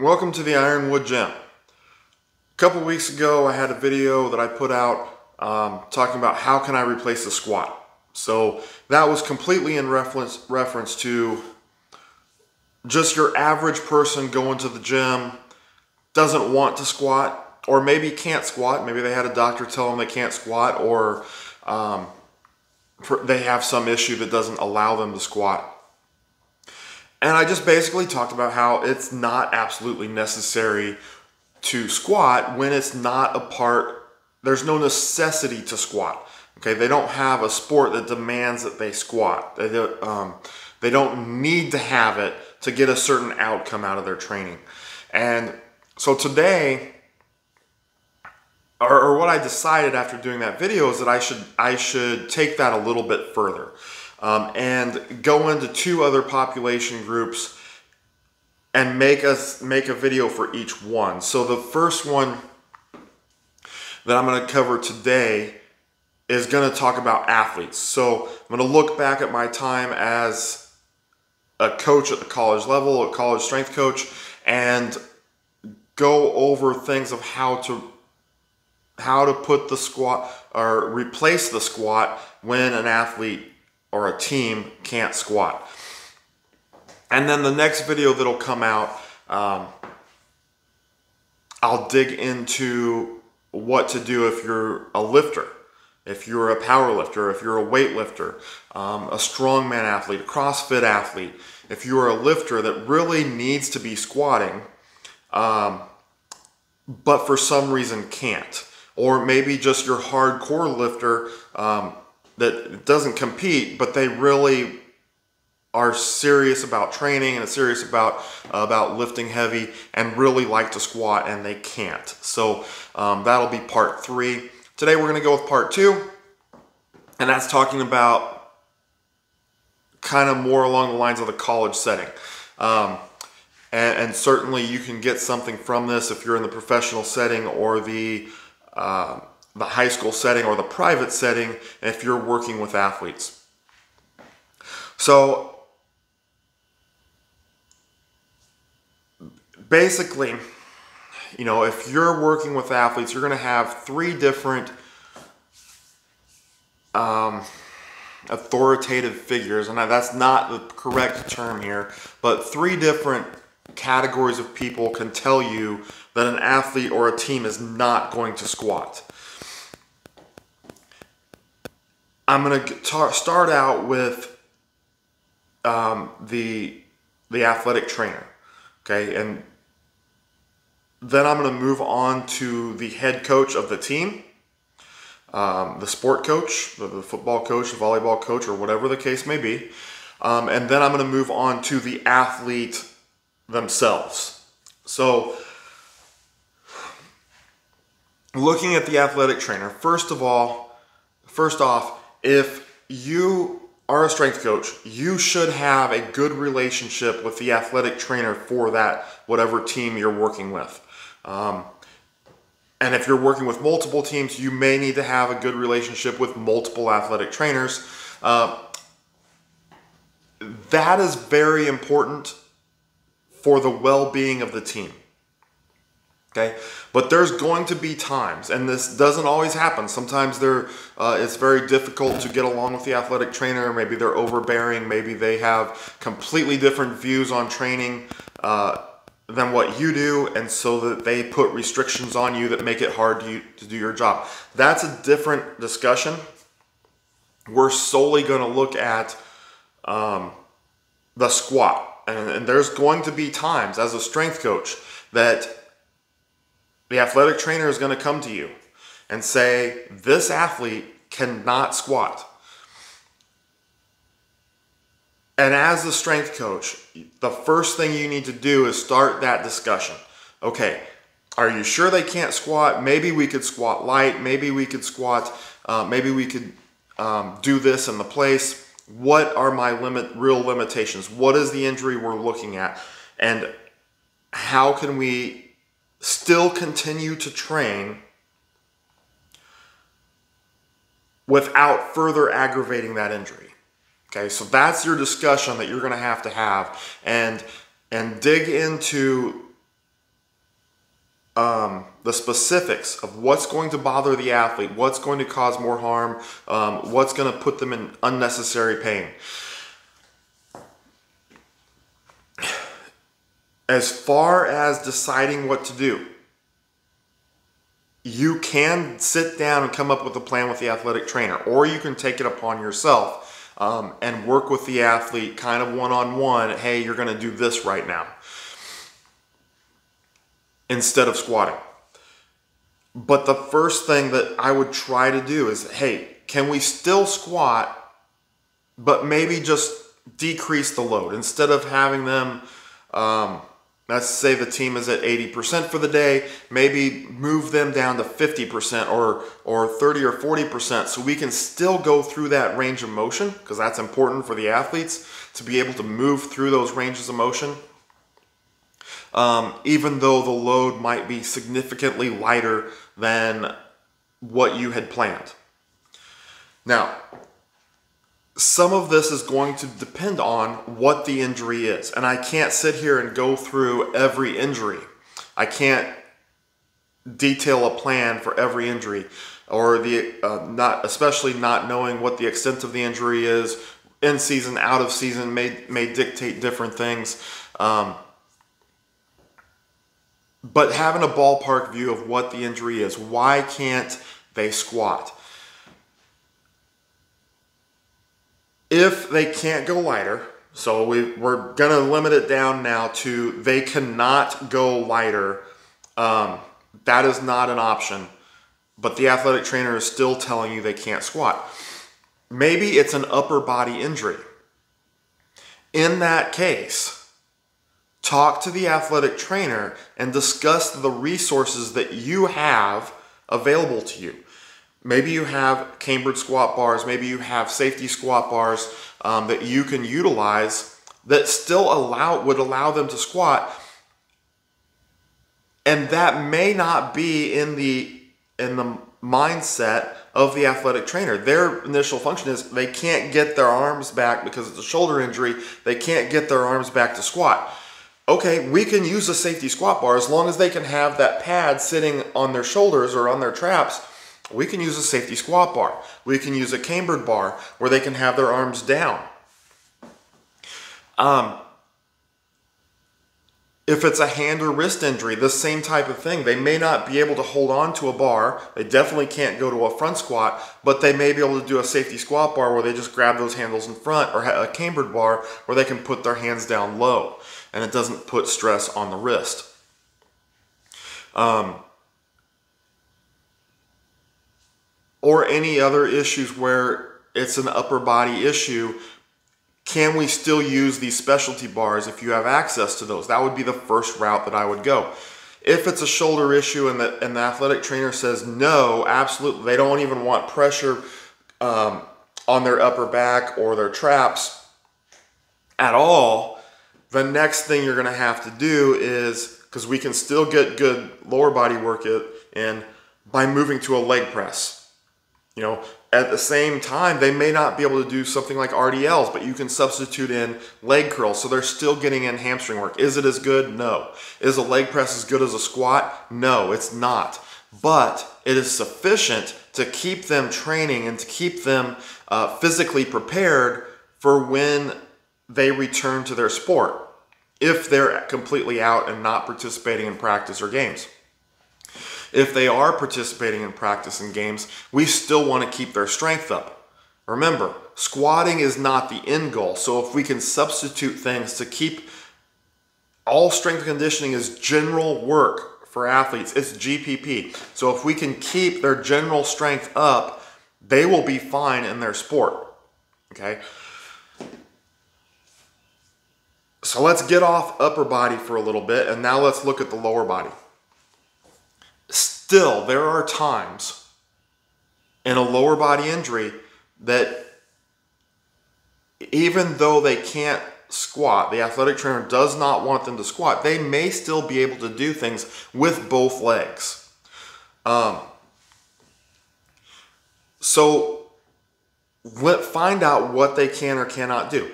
Welcome to the Ironwood Gym. A couple weeks ago I had a video that I put out talking about how can I replace the squat. So that was completely in reference to just your average person going to the gym, doesn't want to squat, or maybe can't squat. Maybe they had a doctor tell them they can't squat, or they have some issue that doesn't allow them to squat. And I just basically talked about how it's not absolutely necessary to squat when it's not a part, there's no necessity to squat. Okay, they don't have a sport that demands that they squat. They don't need to have it to get a certain outcome out of their training. And so today, or what I decided after doing that video is that I should take that a little bit further. And go into two other population groups and make a video for each one. So the first one that I'm going to cover today is going to talk about athletes. So I'm going to look back at my time as a coach at the college level, a college strength coach, and go over things of how to put the squat or replace the squat when an athlete or a team can't squat. And then the next video that'll come out, I'll dig into what to do if you're a lifter, if you're a power lifter, if you're a weightlifter, a strongman athlete, a CrossFit athlete, if you're a lifter that really needs to be squatting, but for some reason can't. Or maybe just your hardcore lifter that doesn't compete, but they really are serious about training and serious about lifting heavy and really like to squat and they can't. So that'll be part 3. Today we're going to go with part 2, and that's talking about kind of more along the lines of the college setting. And certainly you can get something from this if you're in the professional setting or the high school setting or the private setting if you're working with athletes. So basically, you know, if you're working with athletes, you're going to have 3 different authoritative figures, and that's not the correct term here, but 3 different categories of people can tell you that an athlete or a team is not going to squat. I'm going to start out with the athletic trainer, okay, and then I'm going to move on to the head coach of the team, the sport coach, the football coach, the volleyball coach, or whatever the case may be, and then I'm going to move on to the athlete themselves. So looking at the athletic trainer, first off, if you are a strength coach, you should have a good relationship with the athletic trainer for that whatever team you're working with. And if you're working with multiple teams, you may need to have a good relationship with multiple athletic trainers. That is very important for the well-being of the team. Okay, but there's going to be times, and this doesn't always happen. Sometimes it's very difficult to get along with the athletic trainer. Maybe they're overbearing. Maybe they have completely different views on training than what you do, and so that they put restrictions on you that make it hard to do your job. That's a different discussion. We're solely going to look at the squat, and there's going to be times as a strength coach that the athletic trainer is going to come to you and say, this athlete cannot squat. And as the strength coach, the first thing you need to do is start that discussion. Okay, are you sure they can't squat? Maybe we could squat light. Maybe we could squat. Maybe we could do this in the place. What are my real limitations? What is the injury we're looking at? And how can we still continue to train without further aggravating that injury? Okay, so that's your discussion that you're going to have and dig into the specifics of what's going to bother the athlete, what's going to cause more harm, what's going to put them in unnecessary pain. As far as deciding what to do, you can sit down and come up with a plan with the athletic trainer, or you can take it upon yourself and work with the athlete kind of one-on-one. Hey, you're going to do this right now instead of squatting. But the first thing that I would try to do is, hey, can we still squat, but maybe just decrease the load? Instead of having them, let's say the team is at 80% for the day, maybe move them down to 50% or 30 or 40%, so we can still go through that range of motion, because that's important for the athletes to be able to move through those ranges of motion. Even though the load might be significantly lighter than what you had planned. Now, some of this is going to depend on what the injury is. And I can't sit here and go through every injury. I can't detail a plan for every injury, or especially not knowing what the extent of the injury is. In season, out of season may dictate different things. But having a ballpark view of what the injury is. Why can't they squat? If they can't go lighter, so we're going to limit it down now to they cannot go lighter. That is not an option. But the athletic trainer is still telling you they can't squat. Maybe it's an upper body injury. In that case, talk to the athletic trainer and discuss the resources that you have available to you. Maybe you have cambered squat bars, maybe you have safety squat bars that you can utilize that still would allow them to squat. And that may not be in the mindset of the athletic trainer. Their initial function is they can't get their arms back because it's a shoulder injury. They can't get their arms back to squat. Okay, we can use a safety squat bar as long as they can have that pad sitting on their shoulders or on their traps. We can use a safety squat bar. We can use a cambered bar where they can have their arms down. If it's a hand or wrist injury, the same type of thing. They may not be able to hold on to a bar. They definitely can't go to a front squat, but they may be able to do a safety squat bar where they just grab those handles in front, or a cambered bar where they can put their hands down low and it doesn't put stress on the wrist. Or any other issues where it's an upper body issue. Can we still use these specialty bars if you have access to those? That would be the first route that I would go. If it's a shoulder issue and the athletic trainer says no, absolutely, they don't even want pressure on their upper back or their traps at all, the next thing you're going to have to do is, because we can still get good lower body work in by moving to a leg press. You know, at the same time, they may not be able to do something like RDLs, but you can substitute in leg curls, so they're still getting in hamstring work. Is it as good? No. Is a leg press as good as a squat? No, it's not. But it is sufficient to keep them training and to keep them physically prepared for when they return to their sport, if they're completely out and not participating in practice or games. If they are participating in practice and games, we still want to keep their strength up. Remember, squatting is not the end goal. So if we can substitute things to keep, all strength and conditioning is general work for athletes. It's GPP. So if we can keep their general strength up, they will be fine in their sport. Okay? So let's get off upper body for a little bit, and now let's look at the lower body. Still, there are times in a lower body injury that even though they can't squat, the athletic trainer does not want them to squat, they may still be able to do things with both legs. So find out what they can or cannot do.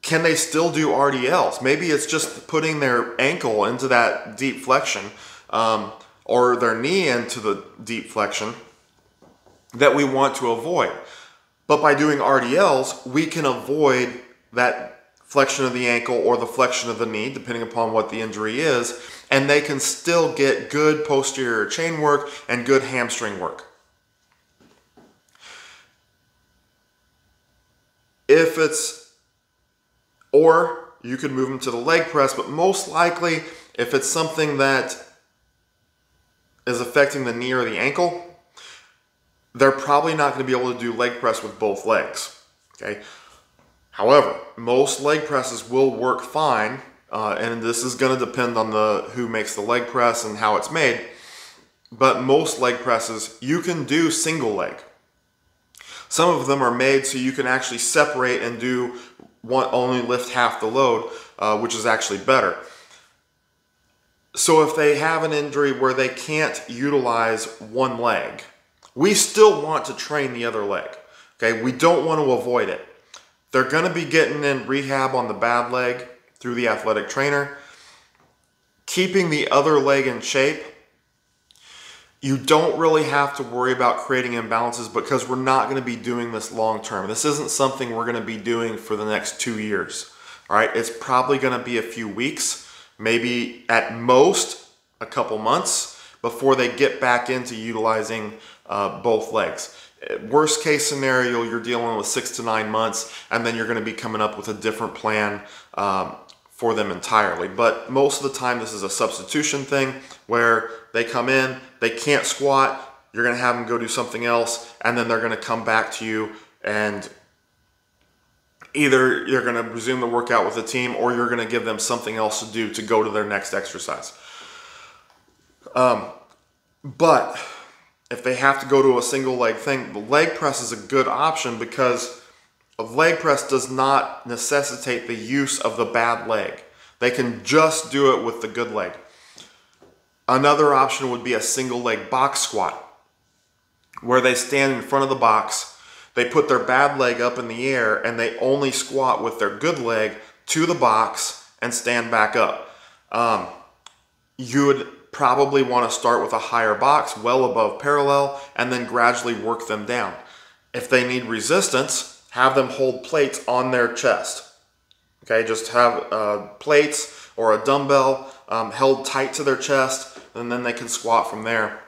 Can they still do RDLs? Maybe it's just putting their ankle into that deep flexion. or their knee into the deep flexion that we want to avoid. But by doing RDLs, we can avoid that flexion of the ankle or the flexion of the knee, depending upon what the injury is, and they can still get good posterior chain work and good hamstring work. Or you could move them to the leg press, but most likely, if it's something that is affecting the knee or the ankle, they're probably not going to be able to do leg press with both legs. Okay. However, most leg presses will work fine, and this is going to depend on who makes the leg press and how it's made. But most leg presses, you can do single leg. Some of them are made so you can actually separate and do only lift half the load, which is actually better. So if they have an injury where they can't utilize one leg, we still want to train the other leg. Okay, we don't want to avoid it. They're going to be getting in rehab on the bad leg through the athletic trainer. Keeping the other leg in shape, you don't really have to worry about creating imbalances because we're not going to be doing this long term. This isn't something we're going to be doing for the next 2 years. All right, it's probably going to be a few weeks, maybe at most a couple months before they get back into utilizing both legs. Worst case scenario, you're dealing with 6 to 9 months, and then you're going to be coming up with a different plan for them entirely. But most of the time, this is a substitution thing where they come in, they can't squat, you're going to have them go do something else, and then they're going to come back to you, and either you're going to resume the workout with the team or you're going to give them something else to do to go to their next exercise. But if they have to go to a single leg thing, the leg press is a good option because a leg press does not necessitate the use of the bad leg. They can just do it with the good leg. Another option would be a single leg box squat, where they stand in front of the box, they put their bad leg up in the air, and they only squat with their good leg to the box and stand back up. You would probably want to start with a higher box, well above parallel, and then gradually work them down. If they need resistance, have them hold plates on their chest. Okay, just have plates or a dumbbell held tight to their chest, and then they can squat from there.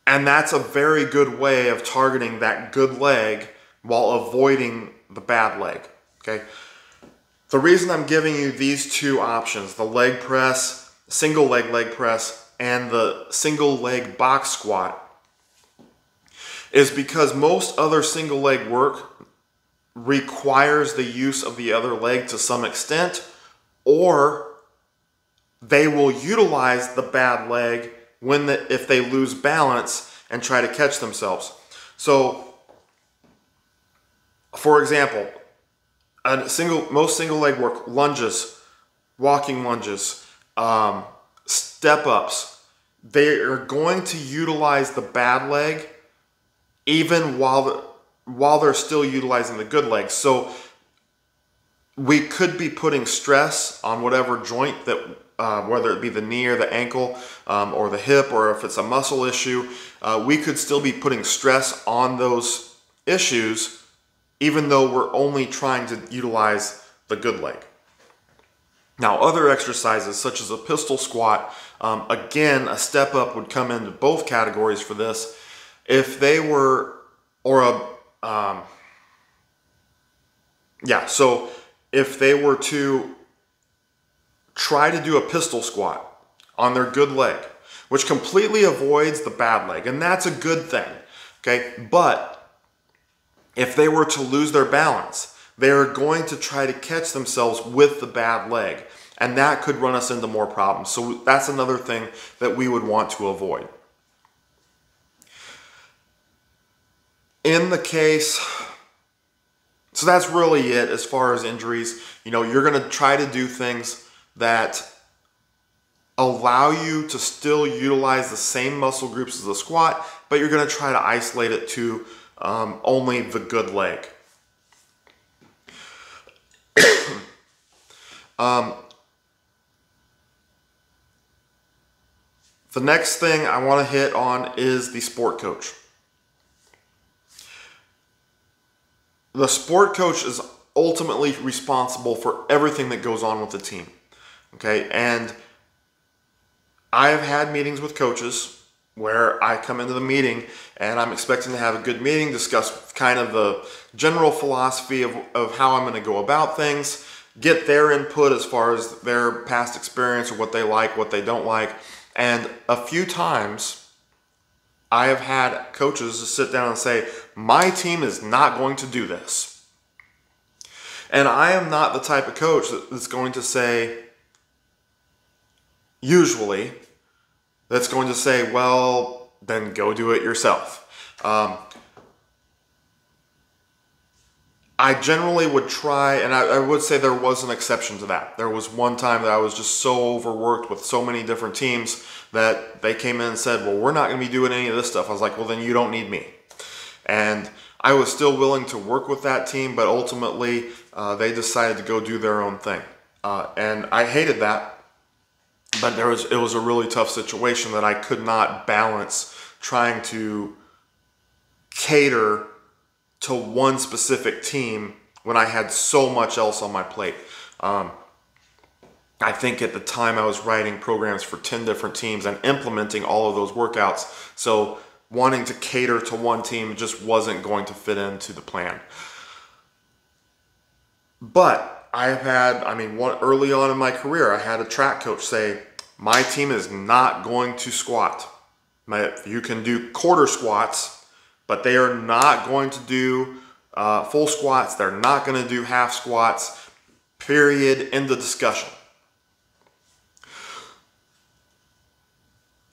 And that's a very good way of targeting that good leg while avoiding the bad leg. Okay. The reason I'm giving you these two options, the leg press, single leg press, and the single leg box squat, is because most other single leg work requires the use of the other leg to some extent, or they will utilize the bad leg if they lose balance and try to catch themselves. So, for example, most single leg work, lunges, walking lunges, step ups, they are going to utilize the bad leg even while they're still utilizing the good leg. So we could be putting stress on whatever joint that whether it be the knee or the ankle or the hip, or if it's a muscle issue, we could still be putting stress on those issues even though we're only trying to utilize the good leg. Now, other exercises such as a pistol squat, again, a step up would come into both categories for this. If they were, so if they were to try to do a pistol squat on their good leg, which completely avoids the bad leg, and that's a good thing, okay? But if they were to lose their balance, they are going to try to catch themselves with the bad leg, and that could run us into more problems. So that's another thing that we would want to avoid. In the case, so that's really it as far as injuries. You're going to try to do things that allow you to still utilize the same muscle groups as the squat, but you're going to try to isolate it to only the good leg. The next thing I want to hit on is the sport coach. The sport coach is ultimately responsible for everything that goes on with the team. Okay, and I have had meetings with coaches where I come into the meeting and I'm expecting to have a good meeting, discuss kind of the general philosophy of how I'm going to go about things, get their input as far as their past experience or what they like, what they don't like. And a few times I have had coaches sit down and say, my team is not going to do this. And I am not the type of coach that's going to say, usually, that's going to say, well, then go do it yourself. I generally would try, and I would say there was an exception to that. There was one time that I was just so overworked with so many different teams that they came in and said, well, we're not going to be doing any of this stuff. I was like, well, then you don't need me. And I was still willing to work with that team, but ultimately they decided to go do their own thing. And I hated that. But it was a really tough situation that I could not balance trying to cater to one specific team when I had so much else on my plate. I think at the time I was writing programs for 10 different teams and implementing all of those workouts. So wanting to cater to one team just wasn't going to fit into the plan. But I've had, early on in my career, I had a track coach say, my team is not going to squat. You can do quarter squats, but they are not going to do full squats. They're not going to do half squats, period, end of discussion.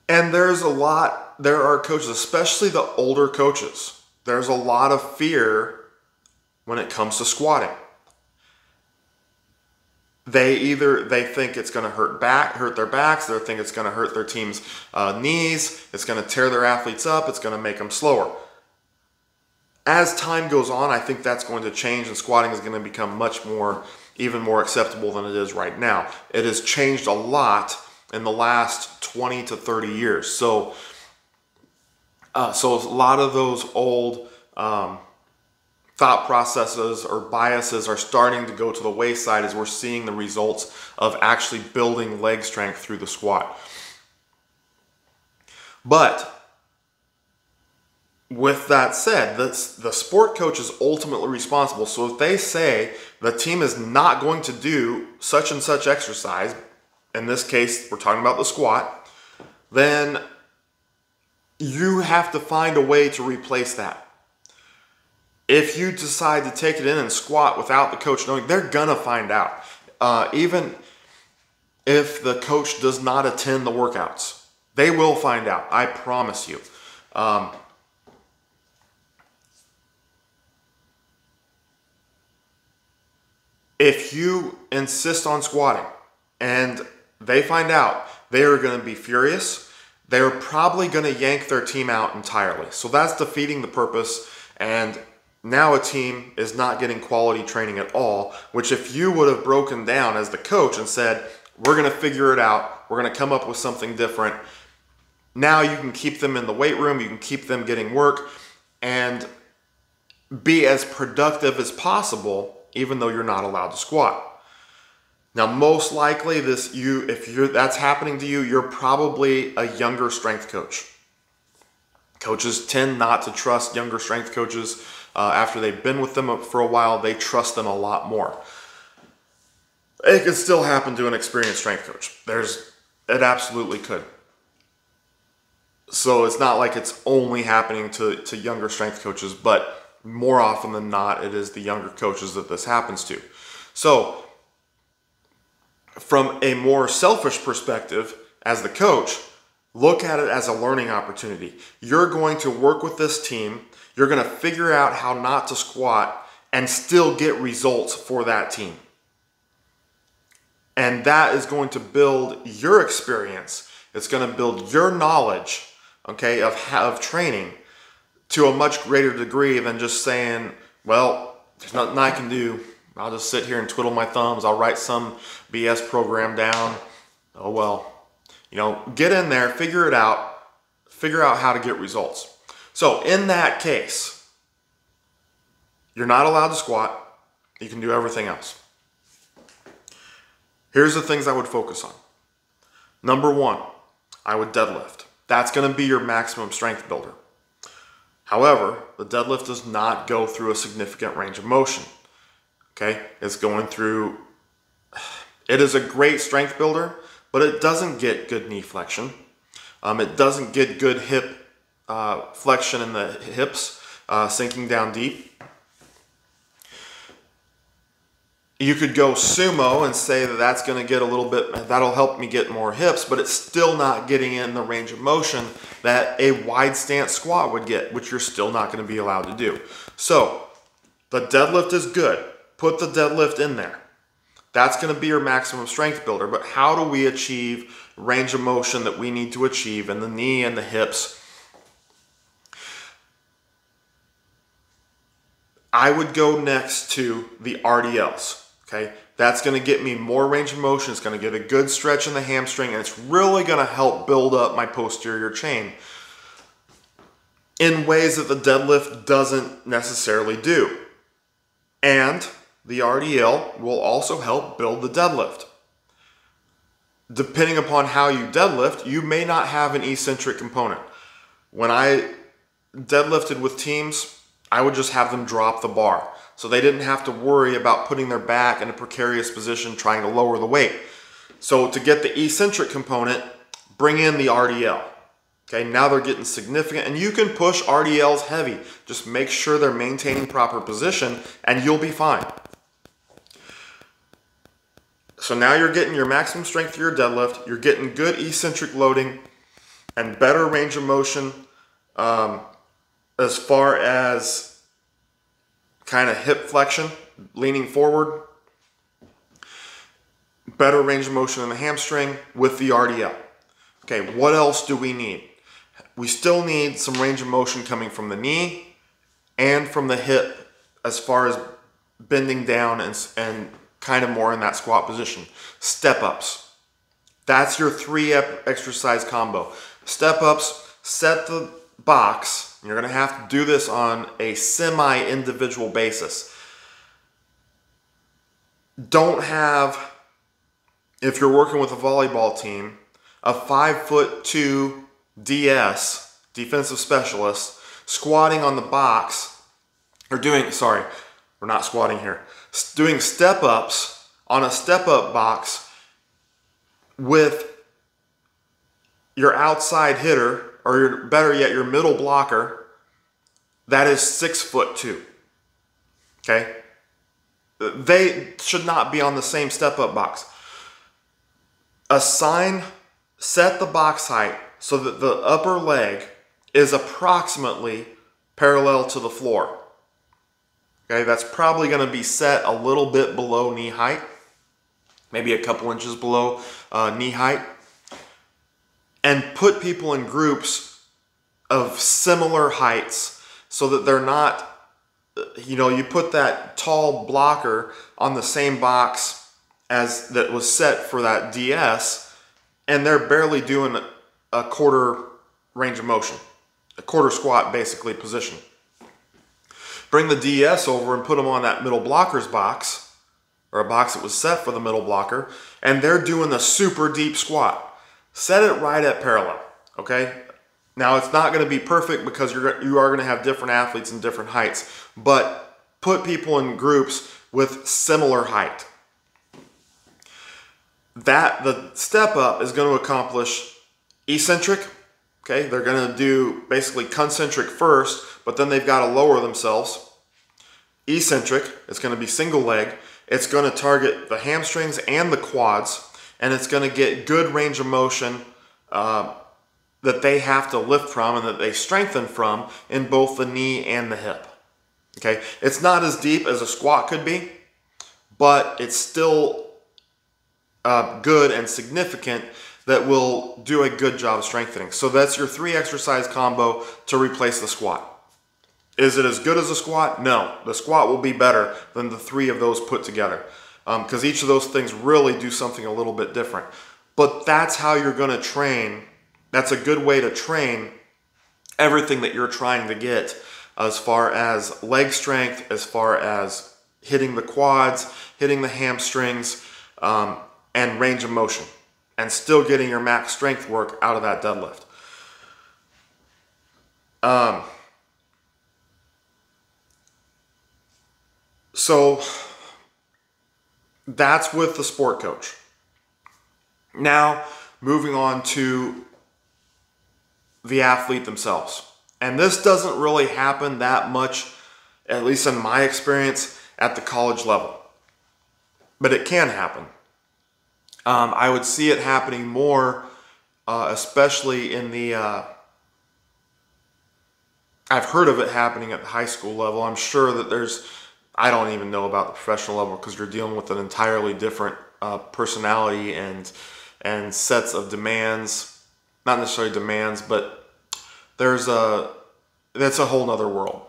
And there are coaches, especially the older coaches, there's a lot of fear when it comes to squatting. They think it's going to hurt their backs, they think it's going to hurt their team's knees, it's going to tear their athletes up, it's going to make them slower. As time goes on, I think that's going to change and squatting is going to become even more acceptable than it is right now. It has changed a lot in the last 20 to 30 years. So a lot of those old thought processes or biases are starting to go to the wayside as we're seeing the results of actually building leg strength through the squat. But with that said, the sport coach is ultimately responsible. So if they say the team is not going to do such and such exercise, in this case, we're talking about the squat, then you have to find a way to replace that. If you decide to take it in and squat without the coach knowing, they're gonna find out. Even if the coach does not attend the workouts, they will find out, I promise you. If you insist on squatting and they find out, they are going to be furious. They're probably going to yank their team out entirely. So that's defeating the purpose, and now a team is not getting quality training at all, which if you would have broken down as the coach and said, we're going to figure it out, we're going to come up with something different, now you can keep them in the weight room, you can keep them getting work, and be as productive as possible, even though you're not allowed to squat. Now, most likely, if that's happening to you, you're probably a younger strength coach. Coaches tend not to trust younger strength coaches after they've been with them for a while. They trust them a lot more. It could still happen to an experienced strength coach. It absolutely could. So it's not like it's only happening to younger strength coaches, but more often than not, it is the younger coaches that this happens to. So from a more selfish perspective, as the coach, look at it as a learning opportunity. You're going to work with this team. You're going to figure out how not to squat and still get results for that team. And that is going to build your experience. It's going to build your knowledge, okay, of training to a much greater degree than just saying, well, there's nothing I can do. I'll just sit here and twiddle my thumbs. I'll write some BS program down. Oh, well, You know, get in there, figure it out, figure out how to get results. So in that case, you're not allowed to squat. You can do everything else. Here's the things I would focus on. Number one, I would deadlift. That's going to be your maximum strength builder. However, the deadlift does not go through a significant range of motion. Okay, it's going through, it is a great strength builder, but it doesn't get good knee flexion. It doesn't get good hip flexion in the hips, sinking down deep. You could go sumo and say that that's going to get a little bit, that'll help me get more hips, but it's still not getting in the range of motion that a wide stance squat would get, which you're still not going to be allowed to do. So the deadlift is good. Put the deadlift in there. That's going to be your maximum strength builder, but how do we achieve range of motion that we need to achieve in the knee and the hips? I would go next to the RDLs. Okay, that's going to get me more range of motion. It's going to get a good stretch in the hamstring, and it's really going to help build up my posterior chain in ways that the deadlift doesn't necessarily do. And the RDL will also help build the deadlift. Depending upon how you deadlift, you may not have an eccentric component. When I deadlifted with teams, I would just have them drop the bar. So they didn't have to worry about putting their back in a precarious position trying to lower the weight. So to get the eccentric component, bring in the RDL. Okay, now they're getting significant, and you can push RDLs heavy. Just make sure they're maintaining proper position and you'll be fine. So now you're getting your maximum strength to your deadlift, you're getting good eccentric loading and better range of motion as far as kind of hip flexion, leaning forward, better range of motion in the hamstring with the RDL. Okay, what else do we need? We still need some range of motion coming from the knee and from the hip as far as bending down and kind of more in that squat position. Step ups. That's your 3 exercise combo. Step ups, set the box. You're going to have to do this on a semi-individual basis. Don't have, if you're working with a volleyball team, a 5'2" DS, defensive specialist, squatting on the box, or doing, sorry, we're not squatting here, doing step-ups on a step-up box with your outside hitter, or your, better yet, your middle blocker, that is 6'2". Okay? They should not be on the same step-up box. Set the box height so that the upper leg is approximately parallel to the floor. Okay, that's probably going to be set a little bit below knee height, maybe a couple inches below knee height. And put people in groups of similar heights so that they're not, you know, you put that tall blocker on the same box as that was set for that DS, and they're barely doing a quarter range of motion, a quarter squat basically position. Bring the DS over and put them on that middle blocker's box, or a box that was set for the middle blocker, and they're doing the super deep squat. Set it right at parallel, okay? Now, it's not going to be perfect because you are going to have different athletes in different heights, but put people in groups with similar height. The step up is going to accomplish eccentric, okay? They're going to do basically concentric first, but then they've got to lower themselves. Eccentric, it's going to be single leg. It's going to target the hamstrings and the quads, and it's going to get good range of motion that they have to lift from and that they strengthen from in both the knee and the hip. Okay, it's not as deep as a squat could be, but it's still good and significant that will do a good job of strengthening. So that's your 3 exercise combo to replace the squat. Is it as good as a squat? No, the squat will be better than the 3 of those put together. Because each of those things really do something a little bit different. But that's how you're going to train. That's a good way to train everything that you're trying to get, as far as leg strength, as far as hitting the quads, hitting the hamstrings, and range of motion, and still getting your max strength work out of that deadlift. So that's with the sport coach. Now, moving on to the athlete themselves. And this doesn't really happen that much, at least in my experience, at the college level. But it can happen. I would see it happening more, especially in the... I've heard of it happening at the high school level. I'm sure that there's... I don't even know about the professional level, because you're dealing with an entirely different personality and sets of demands. Not necessarily demands, but that's a whole nother world.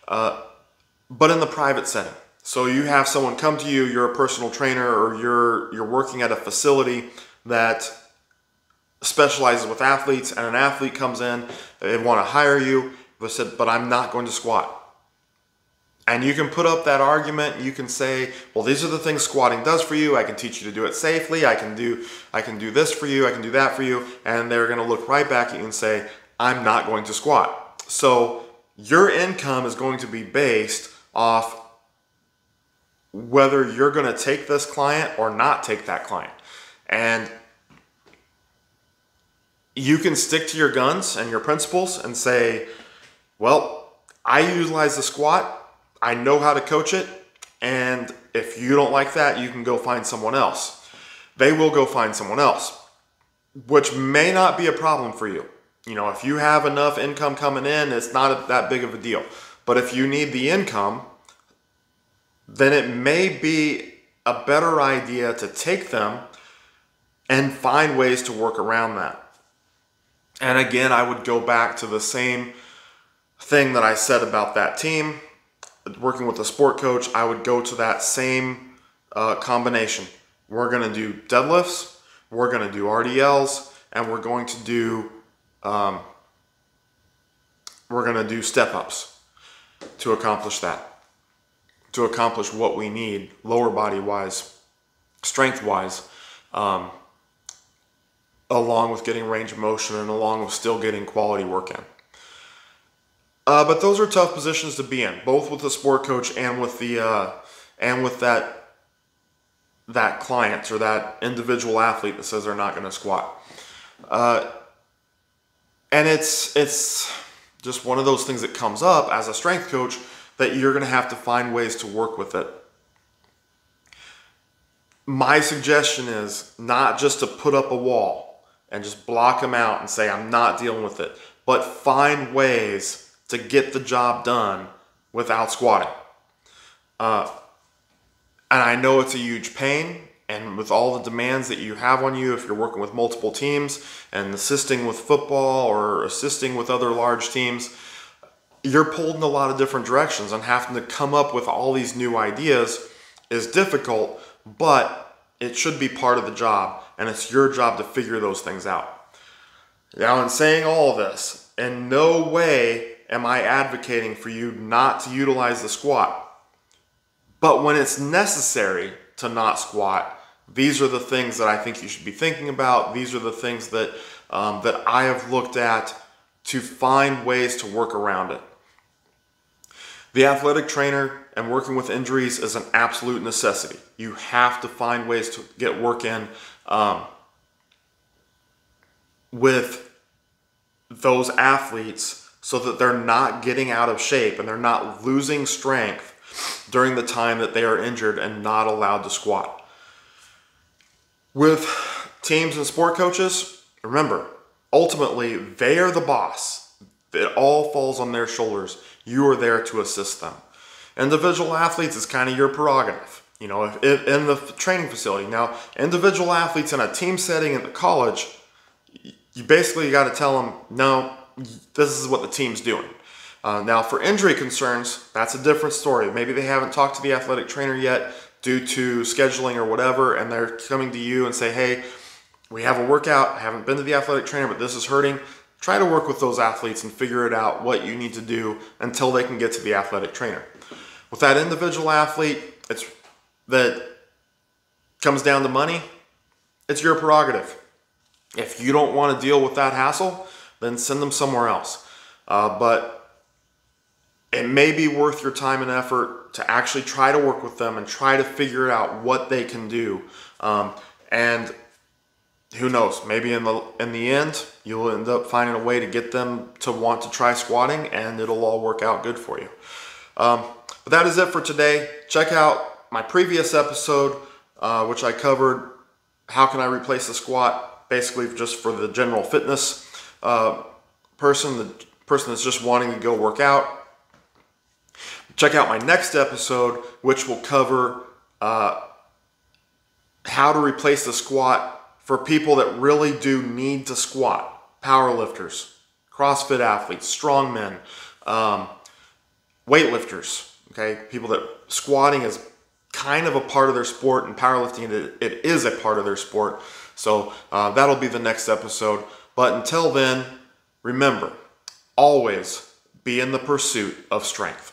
But in the private setting, so you have someone come to you, you're a personal trainer, or you're working at a facility that specializes with athletes, and an athlete comes in, they want to hire you, they said, but I'm not going to squat. And you can put up that argument. You can say, well, these are the things squatting does for you. I can teach you to do it safely. I can do this for you. I can do that for you. And they're going to look right back at you and say, I'm not going to squat. So your income is going to be based off whether you're going to take this client or not take that client. And you can stick to your guns and your principles and say, well, I utilize the squat. I know how to coach it, and if you don't like that, you can go find someone else. They will go find someone else, which may not be a problem for you. You know, if you have enough income coming in, it's not that big of a deal. But if you need the income, then it may be a better idea to take them and find ways to work around that. And again, I would go back to the same thing that I said about that team. Working with a sport coach, I would go to that same combination. We're going to do deadlifts, we're going to do RDLs, and we're going to do step-ups to accomplish that, to accomplish what we need lower body wise, strength wise, along with getting range of motion and along with still getting quality work in. But those are tough positions to be in, both with the sport coach and with that client or that individual athlete that says they're not going to squat. And it's just one of those things that comes up as a strength coach, that you're going to have to find ways to work with it. My suggestion is not just to put up a wall and just block them out and say, I'm not dealing with it, but find ways to get the job done without squatting. And I know it's a huge pain, and with all the demands that you have on you, if you're working with multiple teams and assisting with football or assisting with other large teams, you're pulled in a lot of different directions, and having to come up with all these new ideas is difficult, but it should be part of the job, and it's your job to figure those things out. Now, in saying all of this, in no way am I advocating for you not to utilize the squat. But when it's necessary to not squat, these are the things that I think you should be thinking about. These are the things that that I have looked at to find ways to work around it. The athletic trainer and working with injuries is an absolute necessity. You have to find ways to get work in with those athletes, so that they're not getting out of shape and they're not losing strength during the time that they are injured and not allowed to squat. With teams and sport coaches, remember, ultimately, they are the boss. It all falls on their shoulders. You are there to assist them. Individual athletes is kind of your prerogative. You know, in the training facility. Now, individual athletes in a team setting at the college, you basically got to tell them, no, this is what the team's doing. Now, for injury concerns, that's a different story. Maybe they haven't talked to the athletic trainer yet due to scheduling or whatever, and they're coming to you and say, hey, we have a workout, I haven't been to the athletic trainer, but this is hurting. Try to work with those athletes and figure it out what you need to do until they can get to the athletic trainer. With that individual athlete, that comes down to money, it's your prerogative. If you don't want to deal with that hassle, then send them somewhere else. But it may be worth your time and effort to actually try to work with them and try to figure out what they can do. And who knows, maybe in the end, you'll end up finding a way to get them to want to try squatting, and it'll all work out good for you. But that is it for today. Check out my previous episode, which I covered how can I replace the squat, basically just for the general fitness person, the person that's just wanting to go work out. Check out my next episode, which will cover how to replace the squat for people that really do need to squat. Power lifters, CrossFit athletes, strongmen, weightlifters, okay? People that squatting is kind of a part of their sport, and powerlifting, it is a part of their sport. So that'll be the next episode. But until then, remember, always be in the pursuit of strength.